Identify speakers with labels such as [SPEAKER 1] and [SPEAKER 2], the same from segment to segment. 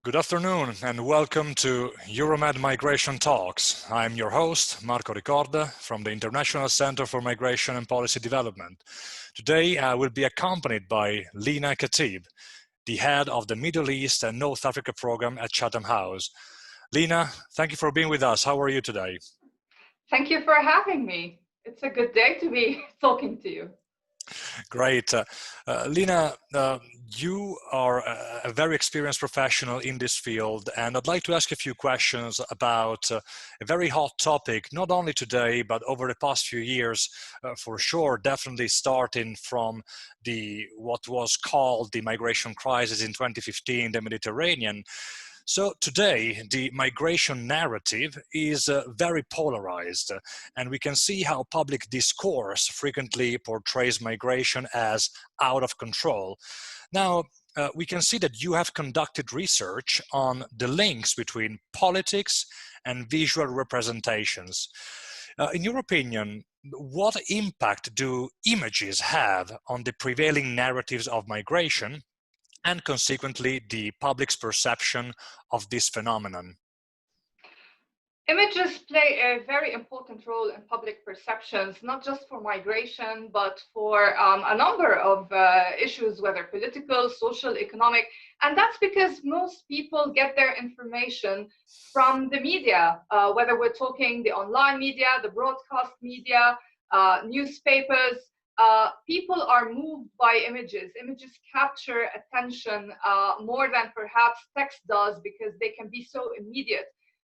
[SPEAKER 1] Good afternoon and welcome to EUROMED Migration Talks. I'm your host, Marco Ricorda, from the International Center for Migration and Policy Development. Today I will be accompanied by Lina Khatib, the head of the Middle East and North Africa program at Chatham House. Lina, thank you for being with us. How are you today?
[SPEAKER 2] Thank you for having me. It's a good day to be talking to you.
[SPEAKER 1] Great. Lina, you are a very experienced professional in this field, and I'd like to ask a few questions about a very hot topic, not only today, but over the past few years, for sure, definitely starting from what was called the migration crisis in 2015, the Mediterranean. So today, the migration narrative is very polarized, and we can see how public discourse frequently portrays migration as out of control. Now, we can see that you have conducted research on the links between politics and visual representations. In your opinion, what impact do images have on the prevailing narratives of migration, and consequently the public's perception of this phenomenon?
[SPEAKER 2] Images play a very important role in public perceptions, not just for migration, but for a number of issues, whether political, social, economic. And that's because most people get their information from the media, whether we're talking the online media, the broadcast media, newspapers. People are moved by images. Images capture attention more than perhaps text does because they can be so immediate.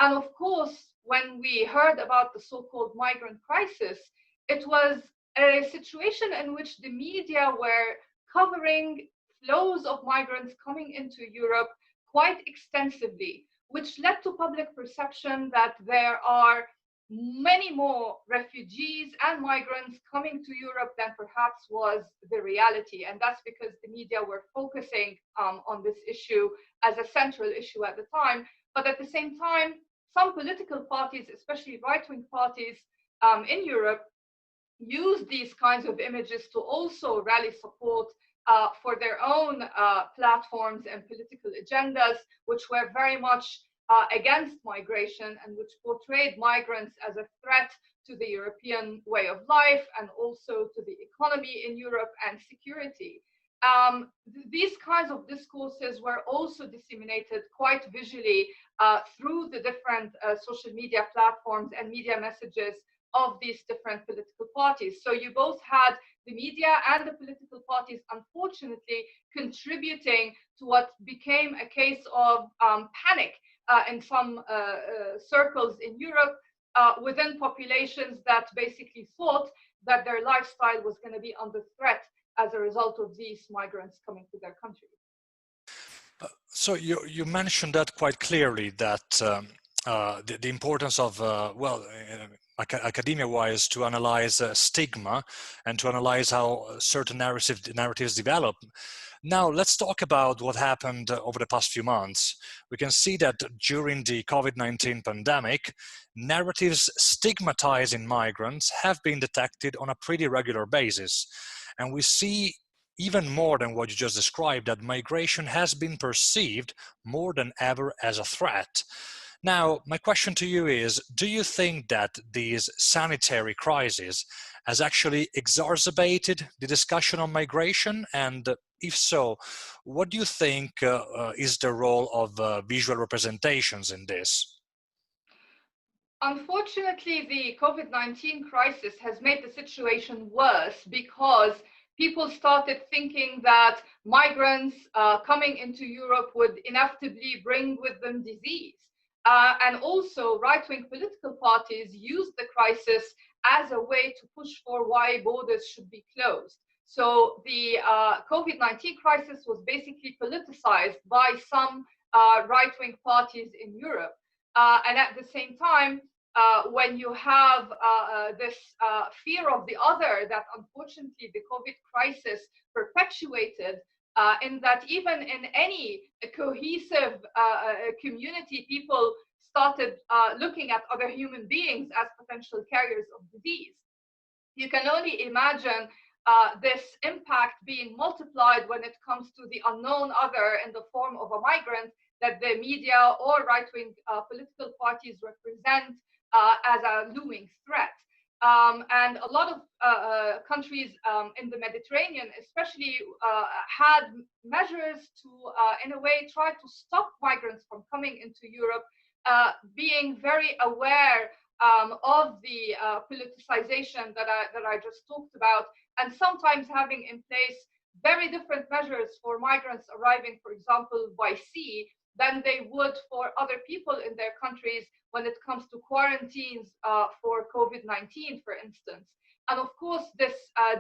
[SPEAKER 2] And of course, when we heard about the so-called migrant crisis, it was a situation in which the media were covering flows of migrants coming into Europe quite extensively, which led to public perception that there are many more refugees and migrants coming to Europe than perhaps was the reality. And that's because the media were focusing on this issue as a central issue at the time. But at the same time, some political parties, especially right-wing parties in Europe, use these kinds of images to also rally support for their own platforms and political agendas, which were very much against migration and which portrayed migrants as a threat to the European way of life and also to the economy in Europe and security. These kinds of discourses were also disseminated quite visually through the different social media platforms and media messages of these different political parties. So you both had the media and the political parties, unfortunately, contributing to what became a case of panic in some circles in Europe within populations that basically thought that their lifestyle was going to be under threat as a result of these migrants coming to their country.
[SPEAKER 1] So you mentioned that quite clearly, that the importance of, academia-wise, to analyze stigma and to analyze how certain narratives develop. Now, let's talk about what happened over the past few months. We can see that during the COVID-19 pandemic, narratives stigmatizing migrants have been detected on a pretty regular basis. And we see, even more than what you just described, that migration has been perceived more than ever as a threat. Now, my question to you is, do you think that these sanitary crises has actually exacerbated the discussion on migration? And if so, what do you think is the role of visual representations in this?
[SPEAKER 2] Unfortunately, the COVID-19 crisis has made the situation worse because people started thinking that migrants coming into Europe would inevitably bring with them disease. And also, right-wing political parties used the crisis as a way to push for why borders should be closed. So the COVID-19 crisis was basically politicized by some right-wing parties in Europe. And at the same time, when you have this fear of the other that unfortunately the COVID crisis perpetuated, in that even in any cohesive community, people started looking at other human beings as potential carriers of disease. You can only imagine this impact being multiplied when it comes to the unknown other in the form of a migrant that the media or right-wing political parties represent as a looming threat. And a lot of countries in the Mediterranean especially had measures to, in a way, try to stop migrants from coming into Europe, being very aware of the politicization that I just talked about, and sometimes having in place very different measures for migrants arriving, for example, by sea, than they would for other people in their countries when it comes to quarantines for COVID-19, for instance. And of course, this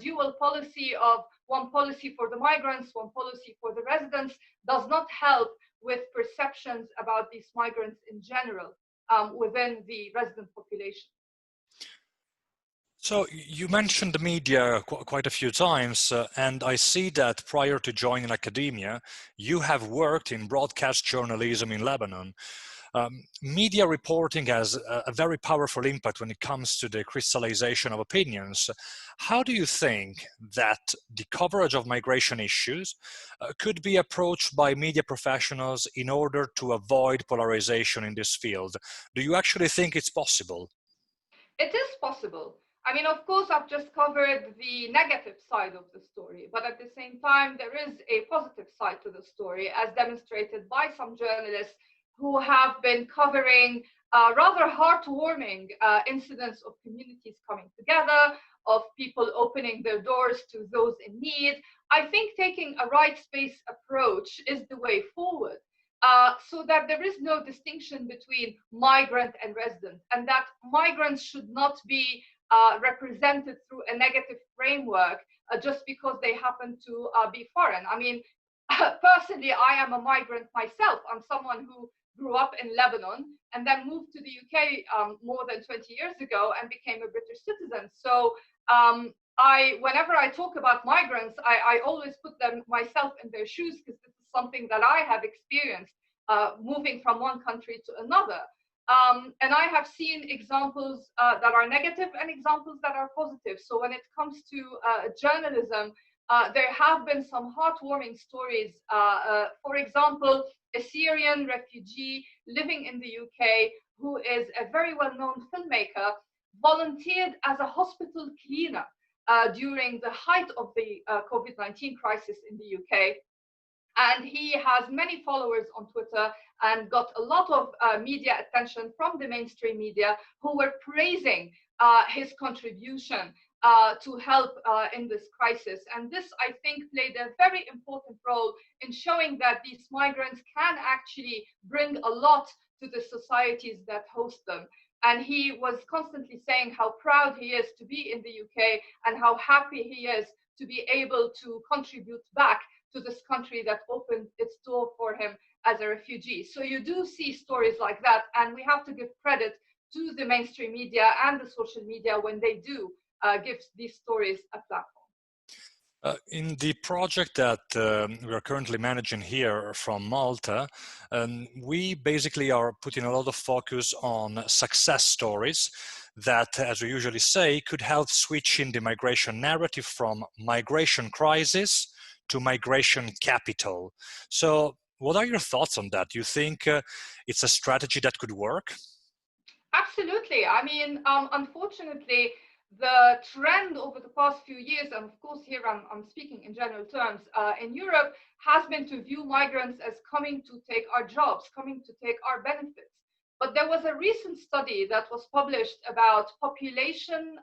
[SPEAKER 2] dual policy of one policy for the migrants, one policy for the residents, does not help with perceptions about these migrants in general within the resident population.
[SPEAKER 1] So you mentioned the media quite a few times, and I see that prior to joining academia, you have worked in broadcast journalism in Lebanon. Media reporting has a very powerful impact when it comes to the crystallization of opinions. How do you think that the coverage of migration issues could be approached by media professionals in order to avoid polarization in this field? Do you actually think it's possible?
[SPEAKER 2] It is possible. I mean, of course, I've just covered the negative side of the story, but at the same time, there is a positive side to the story, as demonstrated by some journalists who have been covering rather heartwarming incidents of communities coming together, of people opening their doors to those in need. I think taking a right space approach is the way forward. So that there is no distinction between migrant and resident, and that migrants should not be represented through a negative framework just because they happen to be foreign. I mean, personally, I am a migrant myself. I'm someone who grew up in Lebanon and then moved to the UK more than 20 years ago and became a British citizen. So whenever I talk about migrants, I always put myself in their shoes, because this is something that I have experienced moving from one country to another. And I have seen examples that are negative and examples that are positive. So when it comes to journalism, there have been some heartwarming stories. For example, a Syrian refugee living in the UK, who is a very well-known filmmaker, volunteered as a hospital cleaner during the height of the COVID-19 crisis in the UK. And he has many followers on Twitter and got a lot of media attention from the mainstream media, who were praising his contribution to help in this crisis. And this, I think, played a very important role in showing that these migrants can actually bring a lot to the societies that host them. And he was constantly saying how proud he is to be in the UK and how happy he is to be able to contribute back to this country that opened its door for him as a refugee. So you do see stories like that, and we have to give credit to the mainstream media and the social media when they do give these stories a platform.
[SPEAKER 1] In the project that we are currently managing here from Malta, we basically are putting a lot of focus on success stories that, as we usually say, could help switching the migration narrative from migration crisis to migration capital. So what are your thoughts on that? Do you think it's a strategy that could work?
[SPEAKER 2] Absolutely. I mean, unfortunately, the trend over the past few years, and of course here I'm speaking in general terms, in Europe, has been to view migrants as coming to take our jobs, coming to take our benefits. But there was a recent study that was published about population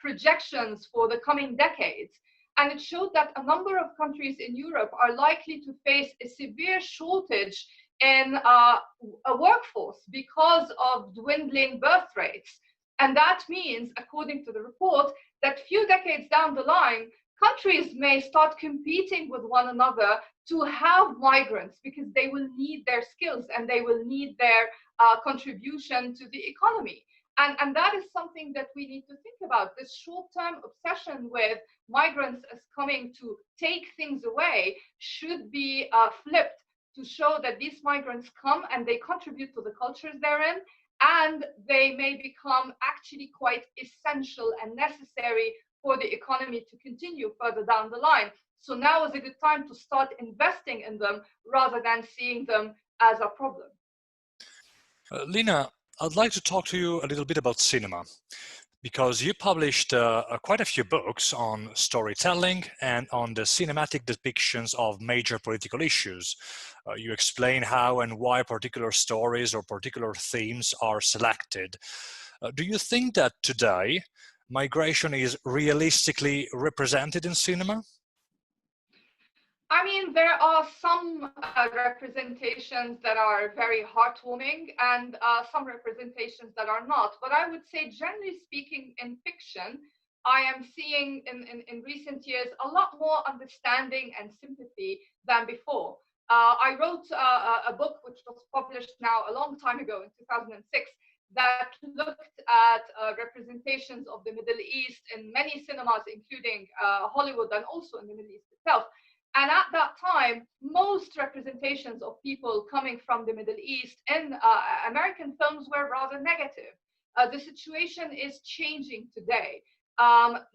[SPEAKER 2] projections for the coming decades. And it showed that a number of countries in Europe are likely to face a severe shortage in a workforce because of dwindling birth rates. And that means, according to the report, that few decades down the line, countries may start competing with one another to have migrants, because they will need their skills and they will need their contribution to the economy. And that is something that we need to think about. This short-term obsession with migrants as coming to take things away should be flipped to show that these migrants come and they contribute to the cultures they're in, and they may become actually quite essential and necessary for the economy to continue further down the line. So now is a good time to start investing in them rather than seeing them as a problem.
[SPEAKER 1] Lina, I'd like to talk to you a little bit about cinema, because you published quite a few books on storytelling and on the cinematic depictions of major political issues. You explain how and why particular stories or particular themes are selected. Do you think that today migration is realistically represented in cinema?
[SPEAKER 2] I mean, there are some representations that are very heartwarming and some representations that are not. But I would say, generally speaking, in fiction, I am seeing in recent years a lot more understanding and sympathy than before. I wrote a book which was published now a long time ago in 2006 that looked at representations of the Middle East in many cinemas, including Hollywood and also in the Middle East itself. And at that time, most representations of people coming from the Middle East in American films were rather negative. The situation is changing today.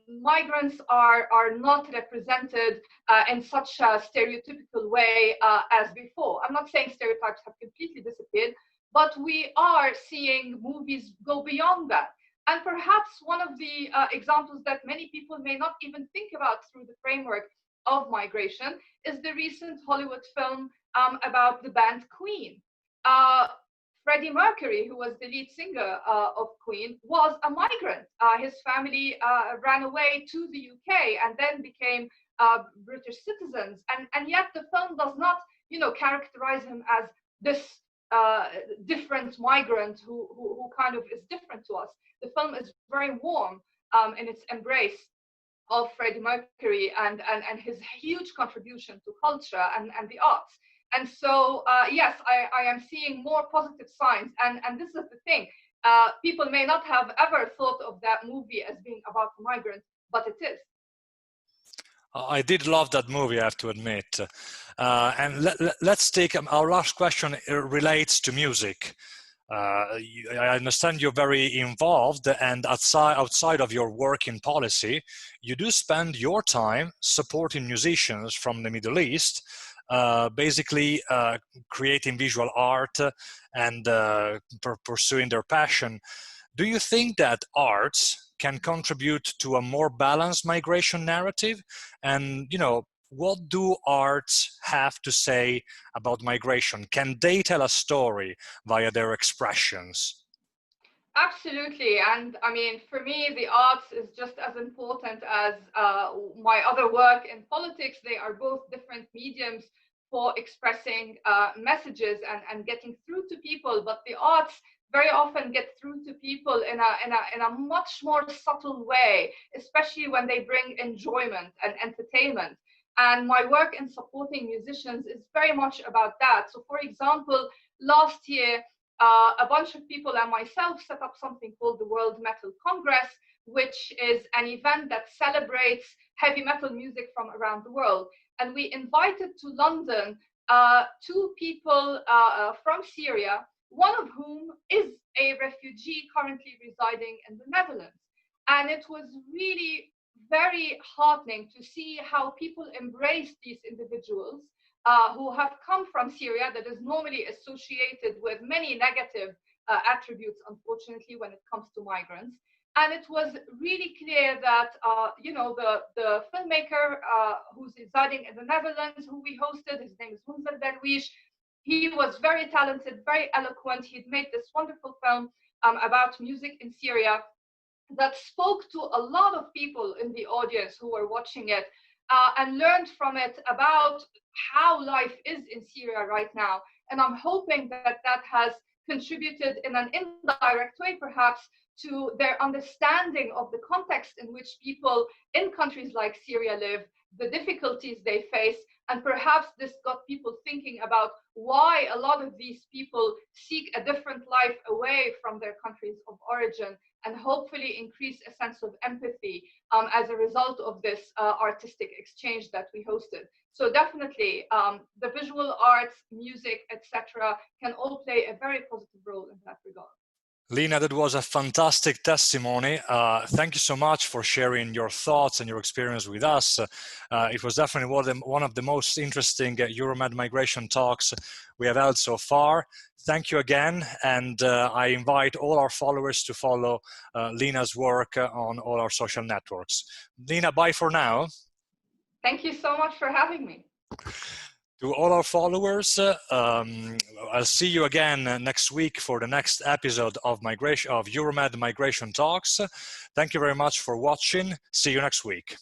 [SPEAKER 2] Migrants are not represented in such a stereotypical way as before. I'm not saying stereotypes have completely disappeared, but we are seeing movies go beyond that. And perhaps one of the examples that many people may not even think about through the framework of migration is the recent Hollywood film about the band Queen. Freddie Mercury, who was the lead singer of Queen, was a migrant. His family ran away to the UK and then became British citizens. And yet the film does not, characterize him as this different migrant who kind of is different to us. The film is very warm in its embrace of Freddie Mercury and his huge contribution to culture and the arts. And so, yes, I am seeing more positive signs. And this is the thing. People may not have ever thought of that movie as being about migrants, but it is.
[SPEAKER 1] I did love that movie, I have to admit. And let's take our last question. Relates to music. I understand you're very involved, and outside of your work in policy, you do spend your time supporting musicians from the Middle East, basically creating visual art and pursuing their passion. Do you think that arts can contribute to a more balanced migration narrative? And, what do arts have to say about migration? Can they tell a story via their expressions?
[SPEAKER 2] Absolutely. And I mean, for me, the arts is just as important as my other work in politics. They are both different mediums for expressing messages and getting through to people. But the arts very often get through to people in a much more subtle way, especially when they bring enjoyment and entertainment. And my work in supporting musicians is very much about that. So, for example, last year, a bunch of people and myself set up something called the World Metal Congress, which is an event that celebrates heavy metal music from around the world. And we invited to London two people from Syria, one of whom is a refugee currently residing in the Netherlands. And it was really very heartening to see how people embrace these individuals who have come from Syria, that is normally associated with many negative attributes, unfortunately, when it comes to migrants. And it was really clear that, the filmmaker who's residing in the Netherlands, who we hosted, his name is Munzer Darwish, he was very talented, very eloquent. He'd made this wonderful film about music in Syria that spoke to a lot of people in the audience who were watching it and learned from it about how life is in Syria right now. And I'm hoping that that has contributed in an indirect way, perhaps, to their understanding of the context in which people in countries like Syria live, the difficulties they face, and perhaps this got people thinking about why a lot of these people seek a different life away from their countries of origin, and hopefully increase a sense of empathy as a result of this artistic exchange that we hosted. So definitely, the visual arts, music, etc., can all play a very positive role in that regard.
[SPEAKER 1] Lina, that was a fantastic testimony. Thank you so much for sharing your thoughts and your experience with us. It was definitely one of the most interesting EUROMED migration talks we have held so far. Thank you again, and I invite all our followers to follow Lina's work on all our social networks. Lina, bye for now.
[SPEAKER 2] Thank you so much for having me.
[SPEAKER 1] To all our followers, I'll see you again next week for the next episode of EUROMED Migration Talks. Thank you very much for watching. See you next week.